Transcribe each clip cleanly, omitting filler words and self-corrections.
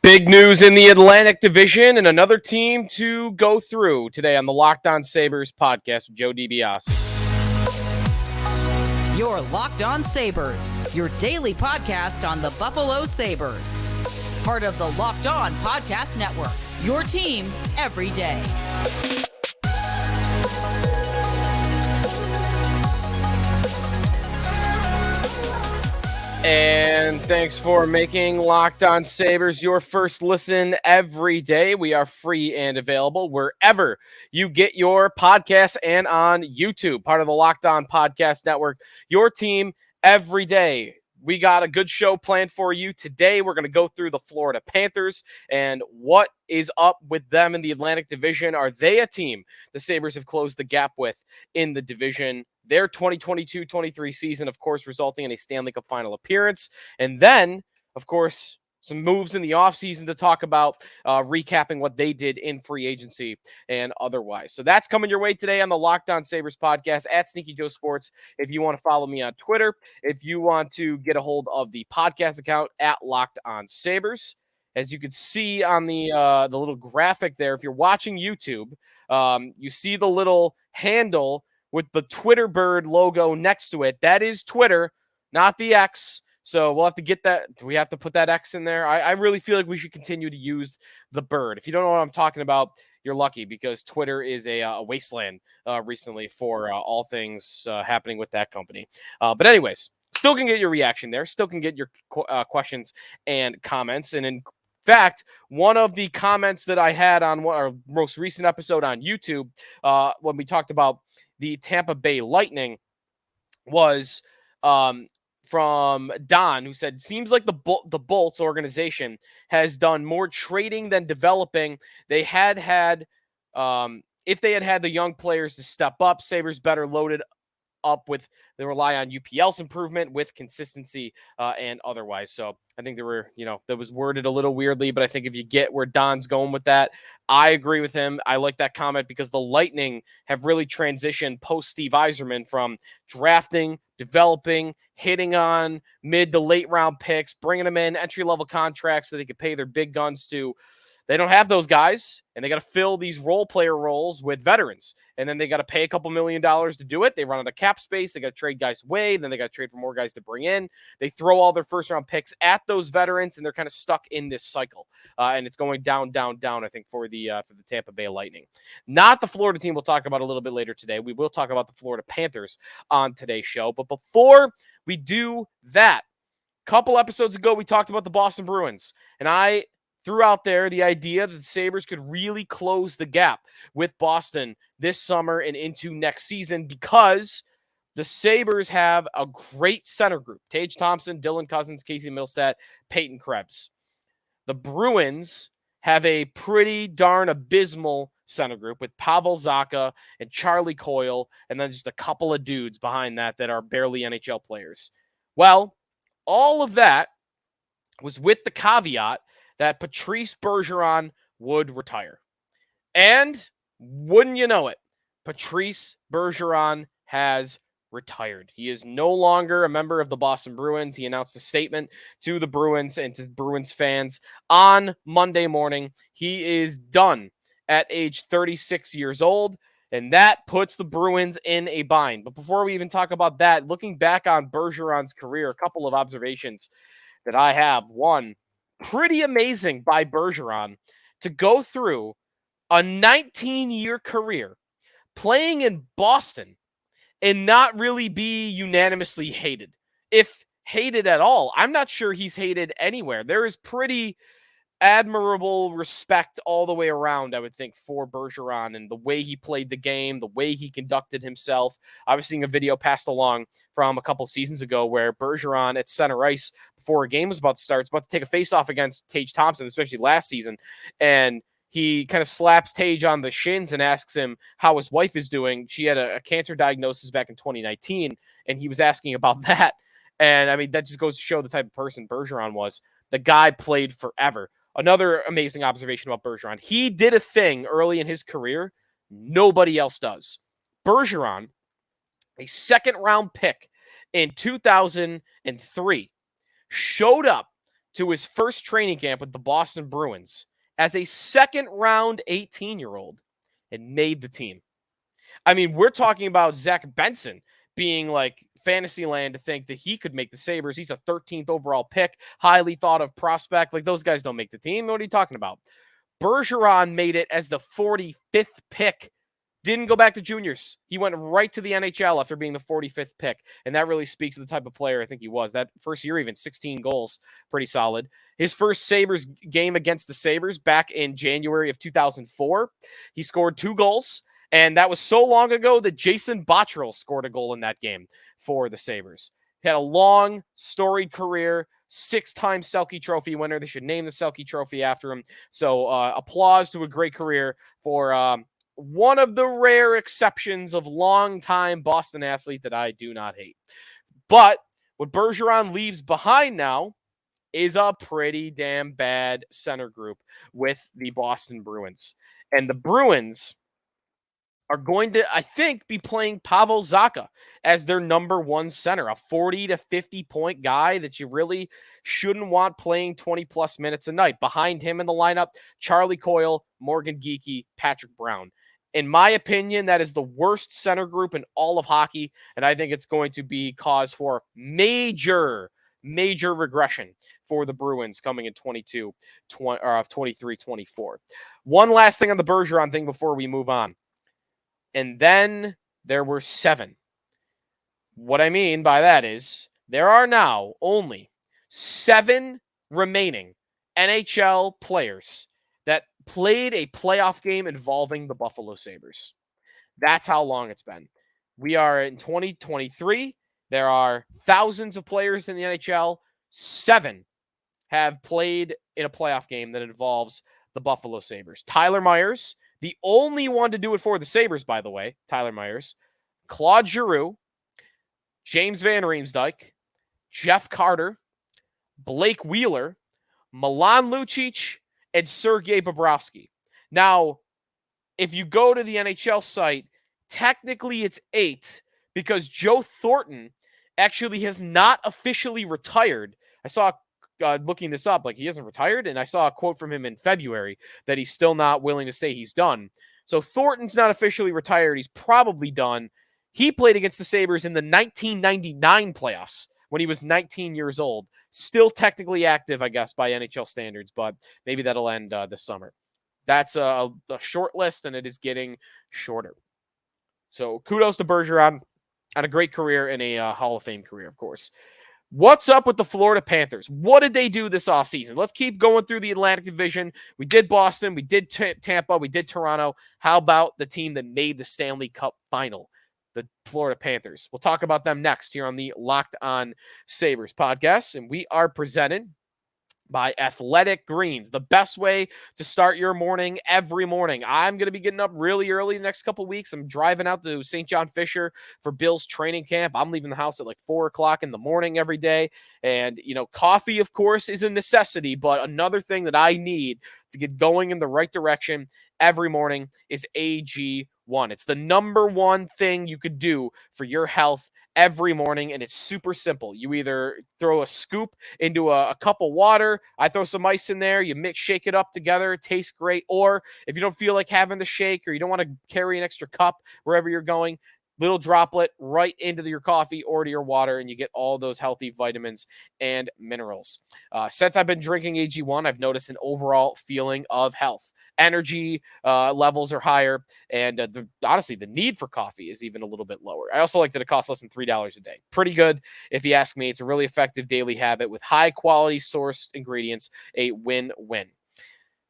Big news in the Atlantic Division and another team to go through today on the Locked On Sabres podcast with Joe DiBiase. Your Locked On Sabres, your daily podcast on the Buffalo Sabres. Part of the Locked On Podcast Network, your team every day. And thanks for making Locked On Sabres your first listen every day. We are free and available wherever you get your podcasts and on YouTube, part of the Locked On Podcast Network, your team every day. We got a good show planned for you today. We're going to go through the Florida Panthers and what is up with them in the Atlantic Division. Are they a team the Sabres have closed the gap with in the division? Their 2022-23 season, of course, resulting in a Stanley Cup final appearance. And then, of course, some moves in the offseason to talk about, recapping what they did in free agency and otherwise. So that's coming your way today on the Locked On Sabres podcast at Sneaky Joe Sports. If you want to follow me on Twitter, if you want to get a hold of the podcast account at Locked On Sabres. As you can see on the little graphic there, if you're watching YouTube, you see the little handle with the Twitter bird logo next to it. That is Twitter, not the X. So we'll have to get that. Do we have to put that X in there? I really feel like we should continue to use the bird. If you don't know what I'm talking about, you're lucky because Twitter is a wasteland recently for all things happening with that company. But anyways, still can get your reaction there. Still can get your questions and comments. And in fact, one of the comments that I had on our most recent episode on YouTube when we talked about the Tampa Bay Lightning was from Don, who said, seems like the Bolts organization has done more trading than developing. They had if they had the young players to step up, Sabres better loaded up with, they rely on UPL's improvement with consistency and otherwise. So I think that was worded a little weirdly, but I think if you get where Don's going with that, I agree with him. I like that comment because the Lightning have really transitioned post Steve Yzerman from drafting, developing, hitting on mid to late round picks, bringing them in entry-level contracts so they could pay their big guns to. They don't have those guys, and they got to fill these role player roles with veterans. And then they got to pay a couple $1 million to do it. They run out of cap space. They got to trade guys away. Then they got to trade for more guys to bring in. They throw all their first-round picks at those veterans, and they're kind of stuck in this cycle. And it's going down, down, down, I think, for the Tampa Bay Lightning. Not the Florida team we'll talk about a little bit later today. We will talk about the Florida Panthers on today's show. But before we do that, a couple episodes ago, we talked about the Boston Bruins. And I threw out there the idea that the Sabres could really close the gap with Boston this summer and into next season because the Sabres have a great center group. Tage Thompson, Dylan Cousins, Casey Middlestat, Peyton Krebs. The Bruins have a pretty darn abysmal center group with Pavel Zacha and Charlie Coyle, and then just a couple of dudes behind that are barely NHL players. Well, all of that was with the caveat that Patrice Bergeron would retire. And wouldn't you know it, Patrice Bergeron has retired. He is no longer a member of the Boston Bruins. He announced a statement to the Bruins and to Bruins fans on Monday morning. He is done at age 36 years old, and that puts the Bruins in a bind. But before we even talk about that, looking back on Bergeron's career, a couple of observations that I have. One, pretty amazing by Bergeron to go through a 19-year career playing in Boston and not really be unanimously hated. If hated at all, I'm not sure he's hated anywhere. There is pretty admirable respect all the way around, I would think, for Bergeron and the way he played the game, the way he conducted himself. I was seeing a video passed along from a couple seasons ago where Bergeron at center ice before a game was about to start, it's about to take a face-off against Tage Thompson, especially last season, and he kind of slaps Tage on the shins and asks him how his wife is doing. She had a cancer diagnosis back in 2019, and he was asking about that. And, I mean, that just goes to show the type of person Bergeron was. The guy played forever. Another amazing observation about Bergeron. He did a thing early in his career nobody else does. Bergeron, a second-round pick in 2003, showed up to his first training camp with the Boston Bruins as a second-round 18-year-old and made the team. I mean, we're talking about Zach Benson being like fantasy land to think that he could make the Sabres. He's a 13th overall pick, highly thought of prospect. Like, those guys don't make the team. What are you talking about? Bergeron made it as the 45th pick. Didn't go back to juniors. He went right to the NHL after being the 45th pick. And that really speaks to the type of player I think he was. That first year, even 16 goals, pretty solid. His first Sabres game against the Sabres back in January of 2004, he scored 2 goals. And that was so long ago that Jason Botterill scored a goal in that game for the Sabres. He had a long, storied career, 6-time Selke Trophy winner. They should name the Selke Trophy after him. So applause to a great career for one of the rare exceptions of long-time Boston athlete that I do not hate. But what Bergeron leaves behind now is a pretty damn bad center group with the Boston Bruins. And the Bruins are going to, I think, be playing Pavel Zacha as their number 1 center, a 40 to 50 point guy that you really shouldn't want playing 20 plus minutes a night. Behind him in the lineup, Charlie Coyle, Morgan Geekie, Patrick Brown. In my opinion, that is the worst center group in all of hockey, and I think it's going to be cause for major regression for the Bruins coming in 23-24. One last thing on the Bergeron thing before we move on. And then there were 7. What I mean by that is there are now only 7 remaining NHL players that played a playoff game involving the Buffalo Sabres. That's how long it's been. We are in 2023. There are thousands of players in the NHL. 7 have played in a playoff game that involves the Buffalo Sabres. Tyler Myers, the only one to do it for the Sabres, by the way, Tyler Myers, Claude Giroux, James Van Riemsdyk, Jeff Carter, Blake Wheeler, Milan Lucic, and Sergei Bobrovsky. Now, if you go to the NHL site, technically it's 8 because Joe Thornton actually has not officially retired. I saw looking this up, like he hasn't retired, and I saw a quote from him in February that he's still not willing to say he's done. So Thornton's not officially retired. He's probably done. He played against the Sabres in the 1999 playoffs when he was 19 years old. Still technically active, I guess, by NHL standards, but maybe that'll end this summer. That's a short list, and it is getting shorter. So kudos to Bergeron. Had a great career and a Hall of Fame career, of course. What's up with the Florida Panthers? What did they do this offseason? Let's keep going through the Atlantic Division. We did Boston. We did Tampa. We did Toronto. How about the team that made the Stanley Cup final, the Florida Panthers? We'll talk about them next here on the Locked On Sabres podcast. And we are presented by Athletic Greens, the best way to start your morning every morning. I'm going to be getting up really early the next couple of weeks. I'm driving out to St. John Fisher for Bill's training camp. I'm leaving the house at like 4 o'clock in the morning every day. And, you know, coffee, of course, is a necessity, but another thing that I need to get going in the right direction every morning is AG1. It's the number one thing you could do for your health every morning, and it's super simple. You either throw a scoop into a cup of water, I throw some ice in there, you shake it up together, it tastes great. Or if you don't feel like having the shake or you don't want to carry an extra cup wherever you're going, little droplet right into your coffee or to your water, and you get all those healthy vitamins and minerals. Since I've been drinking AG1, I've noticed an overall feeling of health. Energy levels are higher, and honestly, the need for coffee is even a little bit lower. I also like that it costs less than $3 a day. Pretty good, if you ask me. It's a really effective daily habit with high-quality sourced ingredients, a win-win.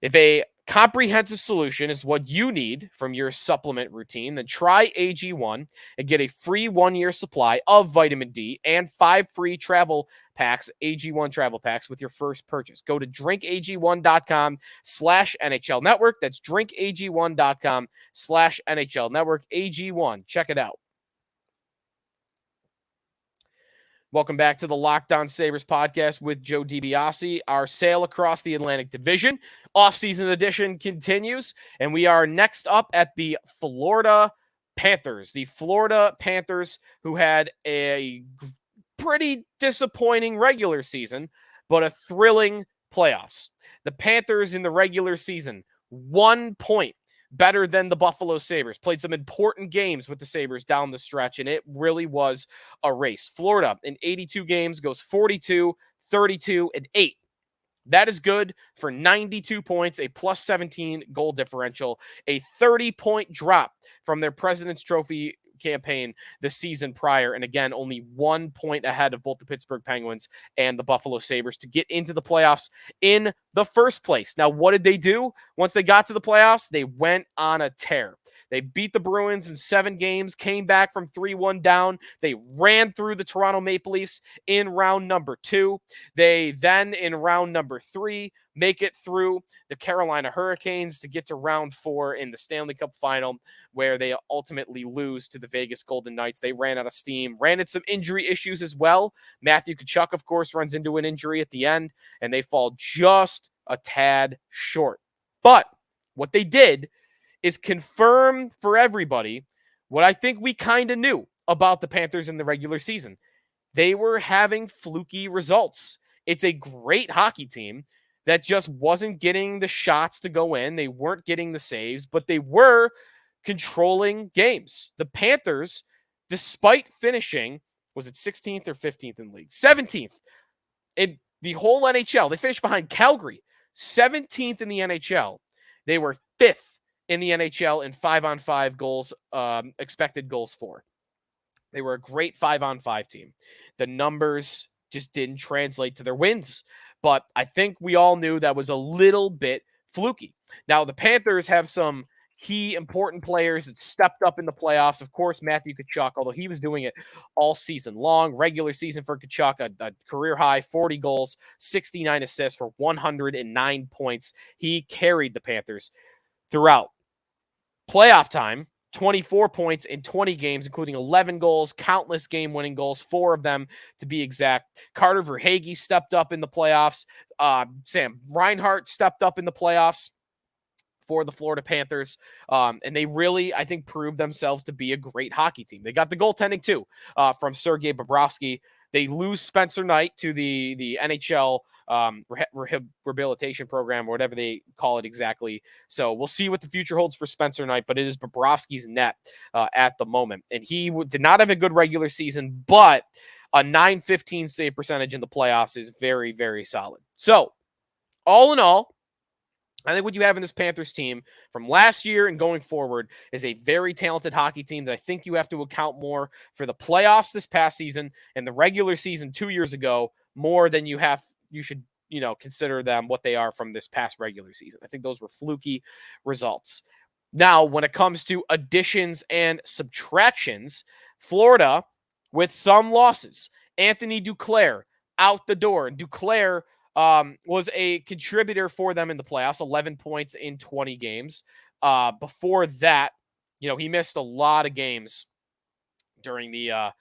If a comprehensive solution is what you need from your supplement routine, then try AG1 and get a free 1-year supply of vitamin D and 5 free travel packs, AG1 travel packs, with your first purchase. Go to drinkag1.com/NHL Network. That's drinkag1.com/NHL Network. AG1. Check it out. Welcome back to the Locked On Sabres podcast with Joe DiBiase. Our sail across the Atlantic Division offseason edition continues, and we are next up at the Florida Panthers. The Florida Panthers, who had a pretty disappointing regular season, but a thrilling playoffs. The Panthers in the regular season, 1 point better than the Buffalo Sabres. Played some important games with the Sabres down the stretch, and it really was a race. Florida in 82 games goes 42, 32, and 8. That is good for 92 points, a plus 17 goal differential, a 30-point drop from their President's Trophy campaign the season prior. And again, only 1 point ahead of both the Pittsburgh Penguins and the Buffalo Sabres to get into the playoffs in the first place. Now, what did they do? Once they got to the playoffs, they went on a tear. They beat the Bruins in 7 games, came back from 3-1 down. They ran through the Toronto Maple Leafs in round number 2. They then, in round number 3, make it through the Carolina Hurricanes to get to round 4 in the Stanley Cup final, where they ultimately lose to the Vegas Golden Knights. They ran out of steam, ran into some injury issues as well. Matthew Tkachuk, of course, runs into an injury at the end, and they fall just a tad short. But what they did is confirm for everybody what I think we kind of knew about the Panthers in the regular season. They were having fluky results. It's a great hockey team that just wasn't getting the shots to go in. They weren't getting the saves, but they were controlling games. The Panthers, despite finishing, was it 16th or 15th in the league? 17th in the whole NHL. They finished behind Calgary, 17th in the NHL. They were 5th in the NHL in 5-on-5 goals, expected goals for. They were a great 5-on-5 team. The numbers just didn't translate to their wins, but I think we all knew that was a little bit fluky. Now, the Panthers have some key important players that stepped up in the playoffs. Of course, Matthew Tkachuk, although he was doing it all season long. Regular season for Tkachuk, a career high, 40 goals, 69 assists for 109 points. He carried the Panthers throughout. Playoff time, 24 points in 20 games, including 11 goals, countless game-winning goals, 4 of them to be exact. Carter Verhaeghe stepped up in the playoffs. Sam Reinhart stepped up in the playoffs for the Florida Panthers. And they really, I think, proved themselves to be a great hockey team. They got the goaltending, too, from Sergei Bobrovsky. They lose Spencer Knight to the NHL rehabilitation program, or whatever they call it exactly. So we'll see what the future holds for Spencer Knight, but it is Bobrovsky's net at the moment. And he did not have a good regular season, but a .915 save percentage in the playoffs is very, very solid. So all in all, I think what you have in this Panthers team from last year and going forward is a very talented hockey team that I think you have to account more for the playoffs this past season and the regular season 2 years ago more than you should, consider them what they are from this past regular season. I think those were fluky results. Now, when it comes to additions and subtractions, Florida with some losses. Anthony Duclair out the door. Duclair was a contributor for them in the playoffs, 11 points in 20 games. Before that, he missed a lot of games during the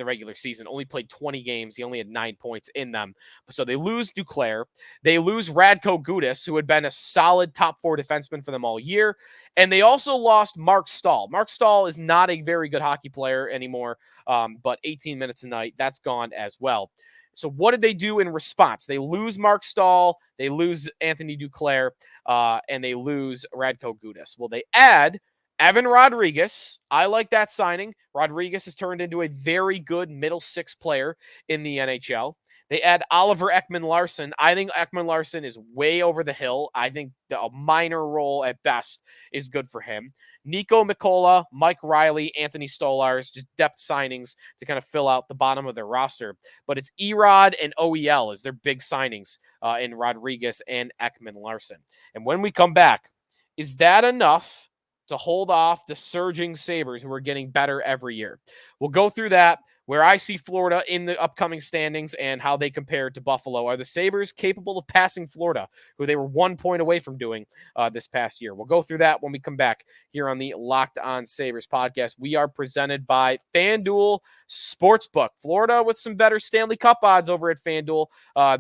regular season. Only played 20 games. He only had 9 points in them. So they lose Duclair. They lose Radko Gudas, who had been a solid top 4 defenseman for them all year. And they also lost Mark Stahl. Mark Stahl is not a very good hockey player anymore, but 18 minutes a night, that's gone as well. So what did they do in response? They lose Mark Stahl, they lose Anthony Duclair, and they lose Radko Gudas. Well, they add Evan Rodriguez. I like that signing. Rodriguez has turned into a very good middle 6 player in the NHL. They add Oliver Ekman-Larsson. I think Ekman-Larsson is way over the hill. I think a minor role at best is good for him. Nico Mikkola, Mike Riley, Anthony Stolarz, just depth signings to kind of fill out the bottom of their roster. But it's Erod and OEL as their big signings in Rodriguez and Ekman-Larsson. And when we come back, is that enough to hold off the surging Sabres who are getting better every year? We'll go through that, where I see Florida in the upcoming standings and how they compare to Buffalo. Are the Sabres capable of passing Florida, who they were 1 point away from doing this past year? We'll go through that when we come back here on the Locked On Sabres podcast. We are presented by FanDuel Sportsbook. Florida with some better Stanley Cup odds over at FanDuel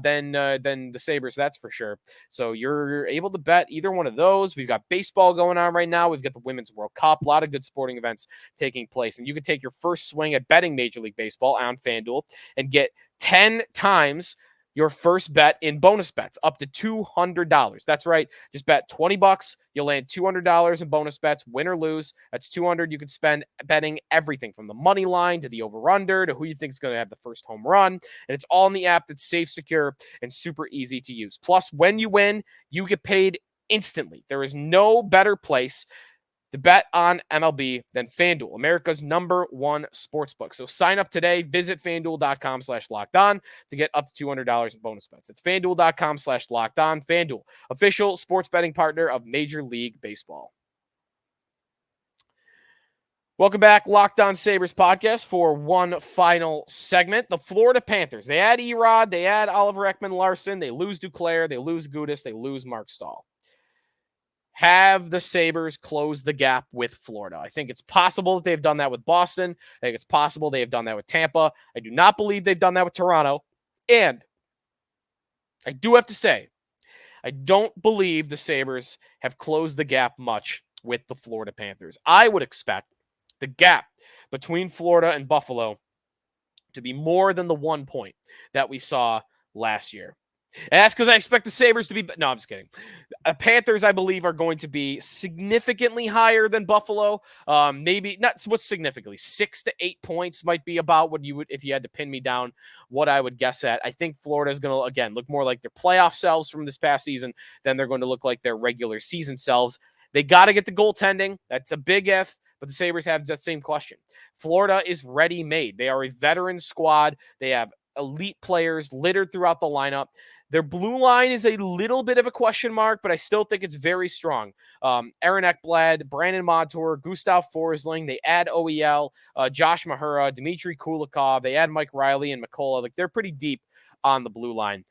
than the Sabres, that's for sure. So you're able to bet either one of those. We've got baseball going on right now. We've got the Women's World Cup. A lot of good sporting events taking place. And you can take your first swing at betting Major League Baseball on FanDuel and get 10 times your first bet in bonus bets up to $200. That's right. Just bet $20. You'll land $200 in bonus bets, win or lose. That's $200 you can spend betting everything from the money line to the over-under to who you think is going to have the first home run. And it's all in the app that's safe, secure, and super easy to use. Plus, when you win, you get paid instantly. There is no better place to bet on MLB than FanDuel, America's #1 sportsbook. So sign up today. Visit FanDuel.com/lockedon to get up to $200 in bonus bets. It's FanDuel.com/lockedon. FanDuel, official sports betting partner of Major League Baseball. Welcome back, Locked On Sabres podcast, for one final segment. The Florida Panthers. They add Erod. They add Oliver Ekman-Larsson. They lose Duclair. They lose Gudas. They lose Mark Stahl. Have the Sabres close the gap with Florida? I think it's possible that they've done that with Boston. I think it's possible they have done that with Tampa. I do not believe they've done that with Toronto. And I do have to say, I don't believe the Sabres have closed the gap much with the Florida Panthers. I would expect the gap between Florida and Buffalo to be more than the 1 point that we saw last year. And that's because I expect the Sabres to be... No, I'm just kidding. Panthers, I believe, are going to be significantly higher than Buffalo. Maybe, not what's significantly, 6 to 8 points might be about what you would, if you had to pin me down, what I would guess at. I think Florida is going to, again, look more like their playoff selves from this past season than they're going to look like their regular season selves. They got to get the goaltending. That's a big if, but the Sabres have that same question. Florida is ready-made. They are a veteran squad. They have elite players littered throughout the lineup. Their blue line is a little bit of a question mark, but I still think it's very strong. Aaron Ekblad, Brandon Montour, Gustav Forsling. They add OEL, Josh Mahura, Dmitry Kulikov. They add Mike Riley and McCullough. Like, they're pretty deep on the blue line.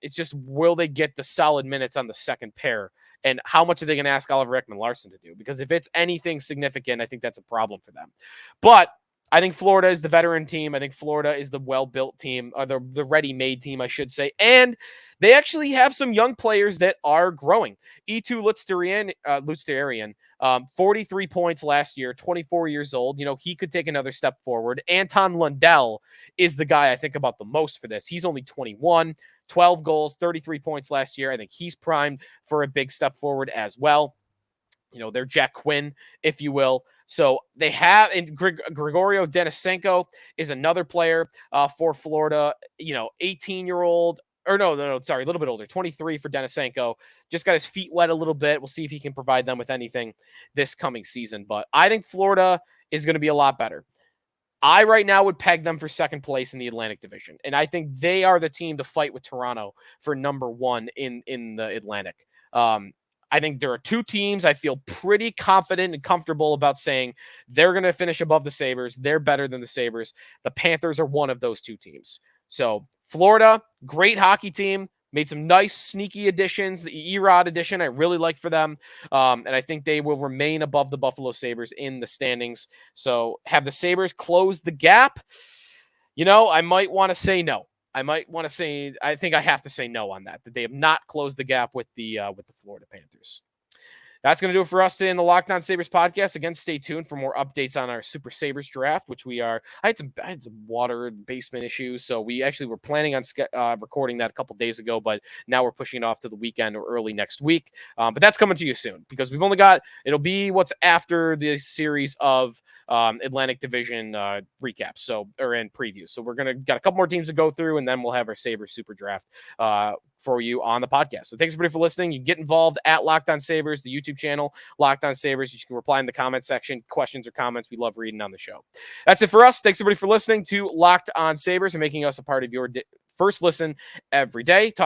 It's just, will they get the solid minutes on the second pair? And how much are they going to ask Oliver Ekman-Larsson to do? Because if it's anything significant, I think that's a problem for them. But I think Florida is the veteran team. I think Florida is the well-built team, or the ready-made team, I should say. And they actually have some young players that are growing. E2 Lutsterian, 43 points last year, 24 years old. You know, he could take another step forward. Anton Lundell is the guy I think about the most for this. He's only 21, 12 goals, 33 points last year. I think he's primed for a big step forward as well. You know, they're Jack Quinn, if you will. So they have, and Grigorio Denisenko is another player for Florida, 18-year-old, or no, sorry, a little bit older, 23 for Denisenko. Just got his feet wet a little bit. We'll see if he can provide them with anything this coming season. But I think Florida is going to be a lot better. I right now would peg them for second place in the Atlantic Division. And I think they are the team to fight with Toronto for number one in the Atlantic. I think there are two teams I feel pretty confident and comfortable about saying they're going to finish above the Sabres. They're better than the Sabres. The Panthers are one of those two teams. So Florida, great hockey team, made some nice sneaky additions. The Erod addition I really like for them. And I think they will remain above the Buffalo Sabres in the standings. So have the Sabres close the gap? I might want to say no. I think I have to say no on that they have not closed the gap with the Florida Panthers. That's going to do it for us today in the Locked On Sabres podcast. Again, stay tuned for more updates on our Super Sabres draft, which I had some water and basement issues, so we actually were planning on recording that a couple days ago, but now we're pushing it off to the weekend or early next week. But that's coming to you soon because it'll be what's after the series of Atlantic Division recaps, and previews. So we're got a couple more teams to go through, and then we'll have our Sabres Super Draft for you on the podcast. So thanks everybody for listening. You can get involved at Locked On Sabres, the YouTube channel, Locked On Sabres. You can reply in the comment section, questions or comments. We love reading on the show. That's it for us. Thanks everybody for listening to Locked On Sabres and making us a part of your first listen every day.